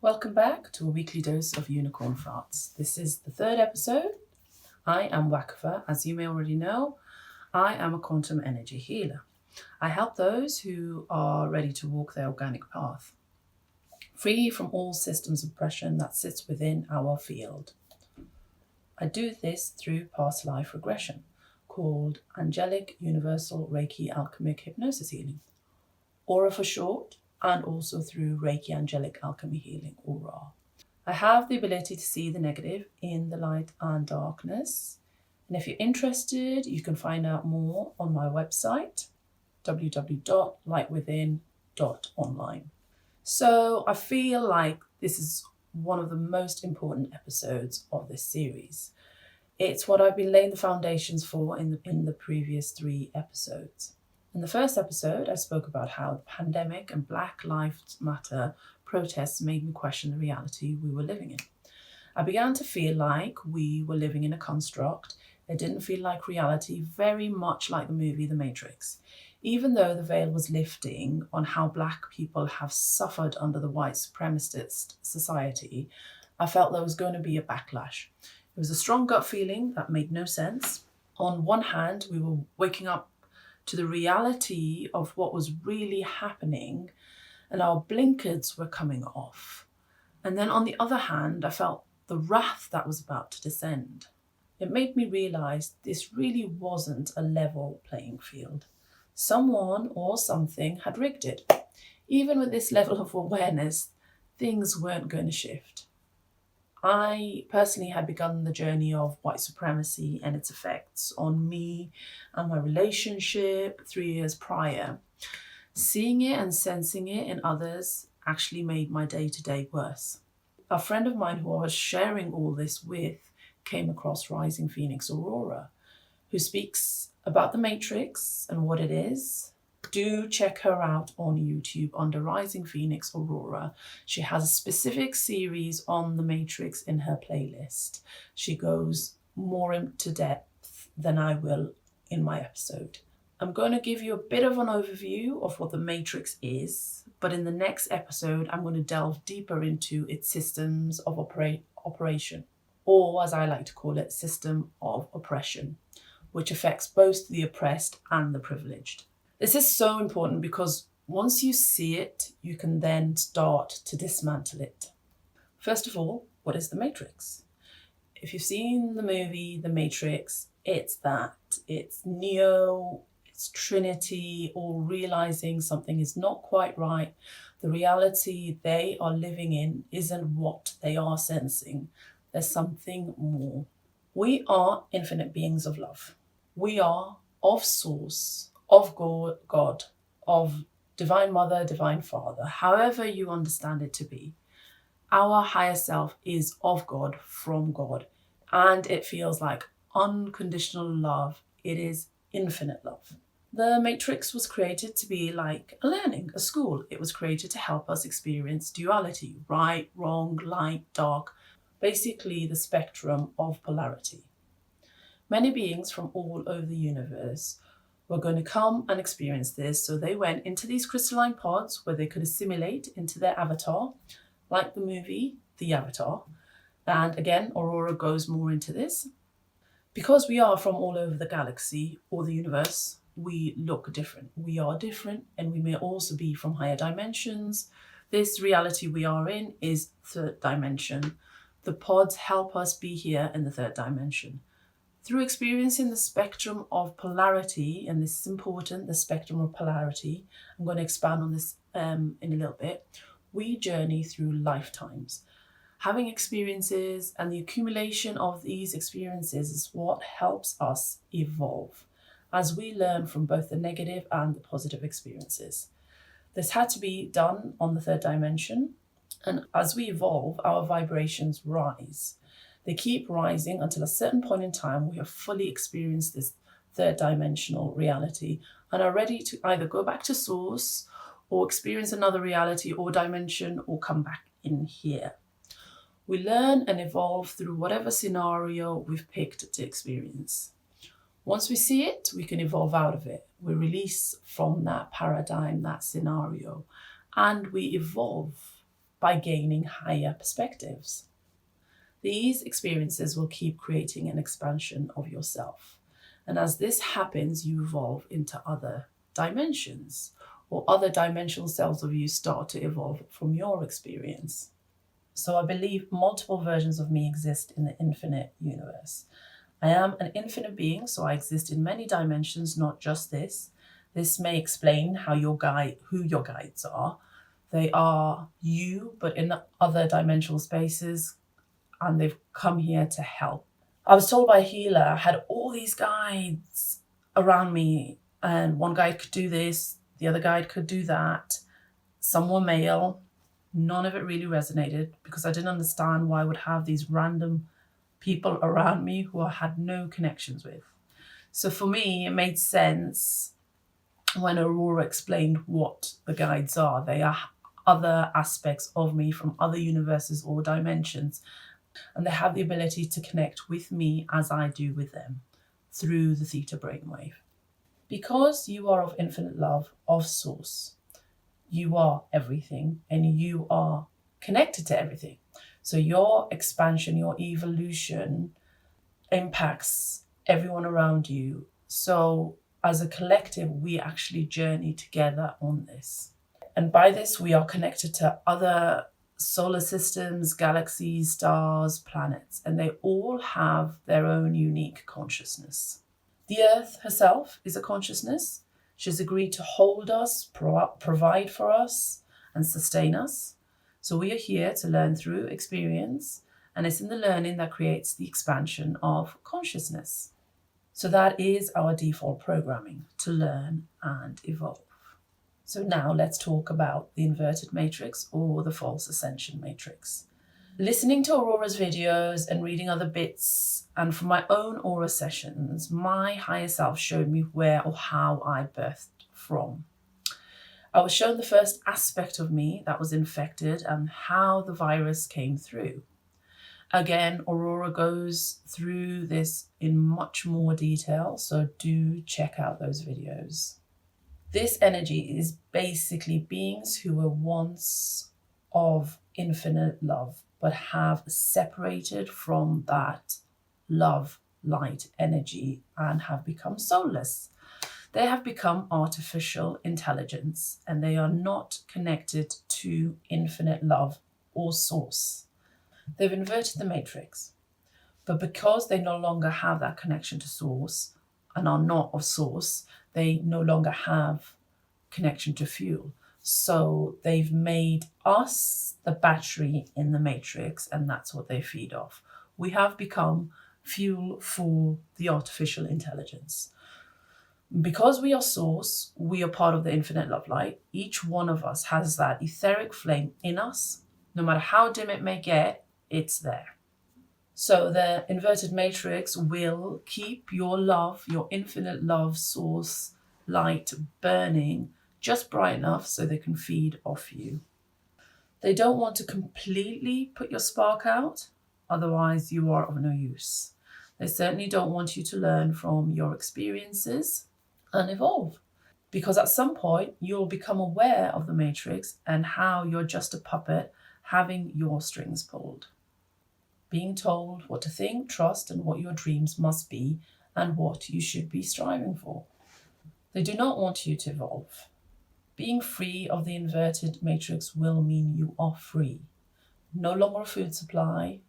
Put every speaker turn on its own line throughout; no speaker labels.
Welcome back to a weekly dose of unicorn farts. This is the third episode. I am Wakafa. As you may already know, I am a quantum energy healer. I help those who are ready to walk their organic path, free from all systems of oppression that sits within our field. I do this through past life regression, called Angelic Universal Reiki Alchemic Hypnosis Healing, Aura for short, and also through Reiki Angelic Alchemy Healing, Aura. I have the ability to see the negative in the light and darkness. And if you're interested, you can find out more on my website, www.lightwithin.online. So I feel like this is one of the most important episodes of this series. It's what I've been laying the foundations for in the previous 3 episodes. In the first episode, I spoke about how the pandemic and Black Lives Matter protests made me question the reality we were living in. I began to feel like we were living in a construct. It didn't feel like reality, very much like the movie The Matrix. Even though the veil was lifting on how Black people have suffered under the white supremacist society, I felt there was going to be a backlash. It was a strong gut feeling that made no sense. On one hand, we were waking up to the reality of what was really happening, and our blinkers were coming off. And then on the other hand, I felt the wrath that was about to descend. It made me realize this really wasn't a level playing field. Someone or something had rigged it. Even with this level of awareness, things weren't going to shift. I personally had begun the journey of white supremacy and its effects on me and my relationship 3 years prior. Seeing it and sensing it in others actually made my day-to-day worse. A friend of mine who I was sharing all this with came across Rising Phoenix Aurora, who speaks about the Matrix and what it is. Do check her out on YouTube under Rising Phoenix Aurora. She has a specific series on the Matrix in her playlist. She goes more into depth than I will in my episode. I'm going to give you a bit of an overview of what the Matrix is, but in the next episode, I'm going to delve deeper into its systems of operation, or as I like to call it, system of oppression, which affects both the oppressed and the privileged. This is so important because once you see it, you can then start to dismantle it. First of all, what is the Matrix? If you've seen the movie The Matrix, it's Neo, it's Trinity, all realizing something is not quite right. The reality they are living in isn't what they are sensing. There's something more. We are infinite beings of love. We are of source, of God, of Divine Mother, Divine Father, however you understand it to be. Our higher self is of God, from God, and it feels like unconditional love. It is infinite love. The Matrix was created to be like a learning, a school. It was created to help us experience duality, right, wrong, light, dark, basically the spectrum of polarity. Many beings from all over the universe were going to come and experience this, so they went into these crystalline pods where they could assimilate into their avatar, like the movie The Avatar. And again, Aurora goes more into this. Because we are from all over the galaxy or the universe, we look different. We are different, and we may also be from higher dimensions. This reality we are in is third dimension. The pods help us be here in the third dimension. Through experiencing the spectrum of polarity, and this is important, the spectrum of polarity, I'm going to expand on this in a little bit, we journey through lifetimes. Having experiences and the accumulation of these experiences is what helps us evolve as we learn from both the negative and the positive experiences. This had to be done on the third dimension, and as we evolve, our vibrations rise. They keep rising until a certain point in time we have fully experienced this third dimensional reality and are ready to either go back to source or experience another reality or dimension or come back in here. We learn and evolve through whatever scenario we've picked to experience. Once we see it, we can evolve out of it. We release from that paradigm, that scenario, and we evolve by gaining higher perspectives. These experiences will keep creating an expansion of yourself. And as this happens, you evolve into other dimensions, or other dimensional selves of you start to evolve from your experience. So I believe multiple versions of me exist in the infinite universe. I am an infinite being, so I exist in many dimensions, not just this. This may explain who your guides are. They are you, but in other dimensional spaces, and they've come here to help. I was told by a healer I had all these guides around me, and one guide could do this, the other guide could do that. Some were male. None of it really resonated because I didn't understand why I would have these random people around me who I had no connections with. So for me, it made sense when Aurora explained what the guides are. They are other aspects of me from other universes or dimensions, and they have the ability to connect with me as I do with them through the theta brainwave. Because you are of infinite love, of source, you are everything and you are connected to everything. So your expansion, your evolution impacts everyone around you. So as a collective, we actually journey together on this. And by this, we are connected to other solar systems, galaxies, stars, planets, and they all have their own unique consciousness. The Earth herself is a consciousness. She's agreed to hold us, provide for us, and sustain us. So we are here to learn through experience, and it's in the learning that creates the expansion of consciousness. So that is our default programming, to learn and evolve. So now let's talk about the inverted matrix or the false ascension matrix. Listening to Aurora's videos and reading other bits, and from my own aura sessions, my higher self showed me where or how I birthed from. I was shown the first aspect of me that was infected and how the virus came through. Again, Aurora goes through this in much more detail, so do check out those videos. This energy is basically beings who were once of infinite love, but have separated from that love, light, energy, and have become soulless. They have become artificial intelligence, and they are not connected to infinite love or source. They've inverted the matrix, but because they no longer have that connection to source and are not of source, they no longer have connection to fuel. So they've made us the battery in the matrix, and that's what they feed off. We have become fuel for the artificial intelligence. Because we are source, we are part of the infinite love light. Each one of us has that etheric flame in us. No matter how dim it may get, it's there. So the inverted matrix will keep your love, your infinite love source light burning just bright enough so they can feed off you. They don't want to completely put your spark out, otherwise you are of no use. They certainly don't want you to learn from your experiences and evolve, because at some point you'll become aware of the matrix and how you're just a puppet having your strings pulled, being told what to think, trust, and what your dreams must be and what you should be striving for. They do not want you to evolve. Being free of the inverted matrix will mean you are free. No longer a food supply.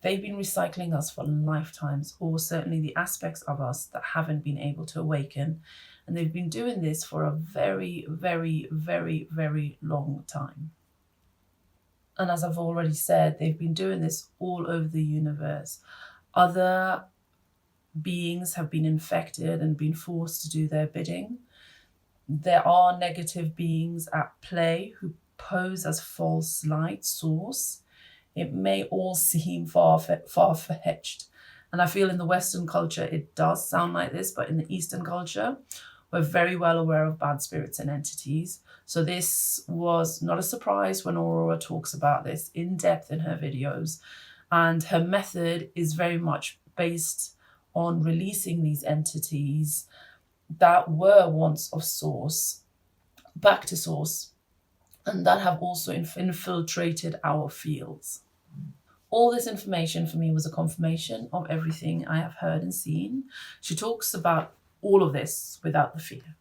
They've been recycling us for lifetimes, or certainly the aspects of us that haven't been able to awaken. And they've been doing this for a very, very, very, very long time. And as I've already said, they've been doing this all over the universe. Other beings have been infected and been forced to do their bidding. There are negative beings at play who pose as false light source. It may all seem far-fetched. And I feel in the Western culture, it does sound like this, but in the Eastern culture, we're very well aware of bad spirits and entities. So this was not a surprise when Aurora talks about this in depth in her videos. And her method is very much based on releasing these entities that were once of source back to source and that have also infiltrated our fields. All this information for me was a confirmation of everything I have heard and seen. She talks about all of this without the fear.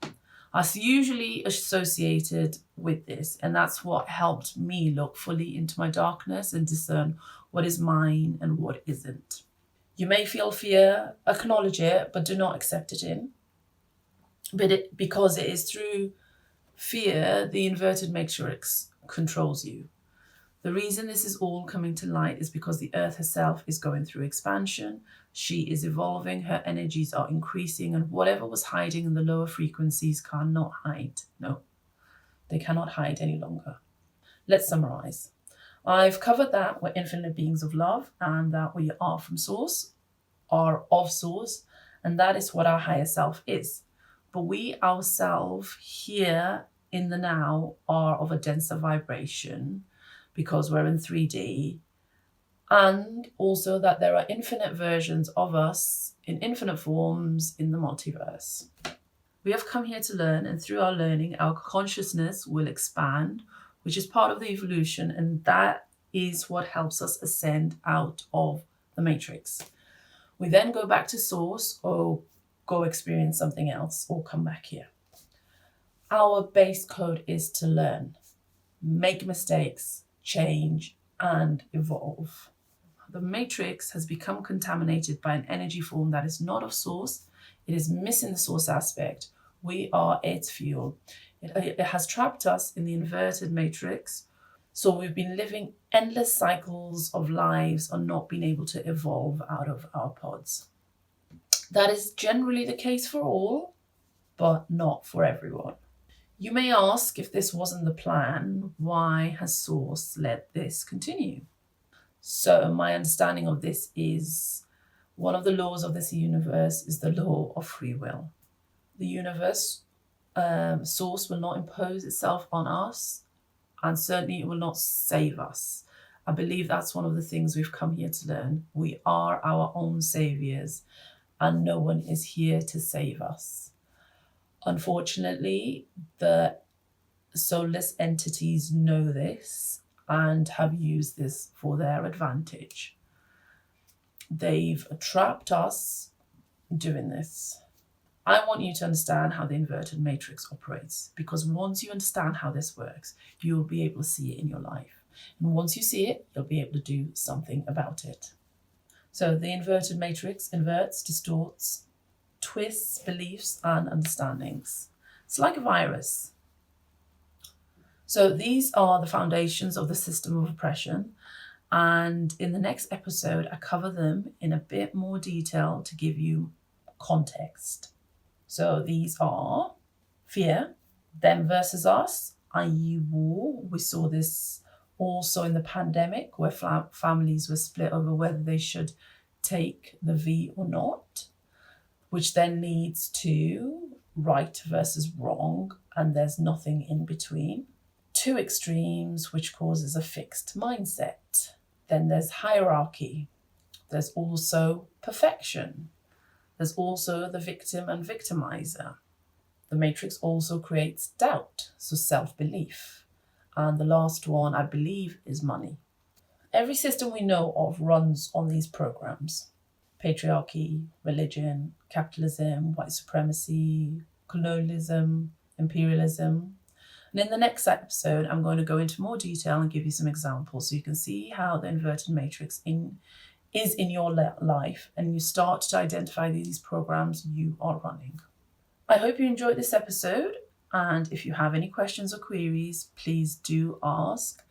I was usually associated with this, and that's what helped me look fully into my darkness and discern what is mine and what isn't. You may feel fear, acknowledge it, but do not accept it in. Because it is through fear the inverted matrix controls you. The reason this is all coming to light is because the earth herself is going through expansion. She is evolving, her energies are increasing, and whatever was hiding in the lower frequencies cannot hide. No, they cannot hide any longer. Let's summarize. I've covered that we're infinite beings of love and that we are from source, are of source, and that is what our higher self is. But we ourselves here in the now are of a denser vibration because we're in 3D, and also that there are infinite versions of us in infinite forms in the multiverse. We have come here to learn, and through our learning, our consciousness will expand, which is part of the evolution, and that is what helps us ascend out of the matrix. We then go back to source or go experience something else or come back here. Our base code is to learn, make mistakes, change, and evolve. The matrix has become contaminated by an energy form that is not of source. It is missing the source aspect. We are its fuel. It has trapped us in the inverted matrix. So we've been living endless cycles of lives and not being able to evolve out of our pods. That is generally the case for all, but not for everyone. You may ask, if this wasn't the plan, why has Source let this continue? So my understanding of this is one of the laws of this universe is the law of free will. The universe, Source will not impose itself on us, and certainly it will not save us. I believe that's one of the things we've come here to learn. We are our own saviors, and no one is here to save us. Unfortunately, the soulless entities know this and have used this for their advantage. They've trapped us doing this. I want you to understand how the inverted matrix operates, because once you understand how this works, you'll be able to see it in your life. And once you see it, you'll be able to do something about it. So the inverted matrix inverts, distorts, twists beliefs and understandings. It's like a virus. So these are the foundations of the system of oppression. And in the next episode, I cover them in a bit more detail to give you context. So these are fear, them versus us, i.e. war. We saw this also in the pandemic where families were split over whether they should take the V or not, which then leads to right versus wrong, and there's nothing in between. Two extremes, which causes a fixed mindset. Then there's hierarchy. There's also perfection. There's also the victim and victimizer. The matrix also creates doubt, so self-belief. And the last one, I believe, is money. Every system we know of runs on these programs. Patriarchy, religion, capitalism, white supremacy, colonialism, imperialism. And in the next episode, I'm going to go into more detail and give you some examples so you can see how the inverted matrix is in your life and you start to identify these programs you are running. I hope you enjoyed this episode, and if you have any questions or queries, please do ask.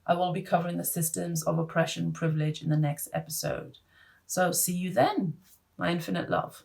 I will be covering the systems of oppression, privilege in the next episode. So see you then. My infinite love.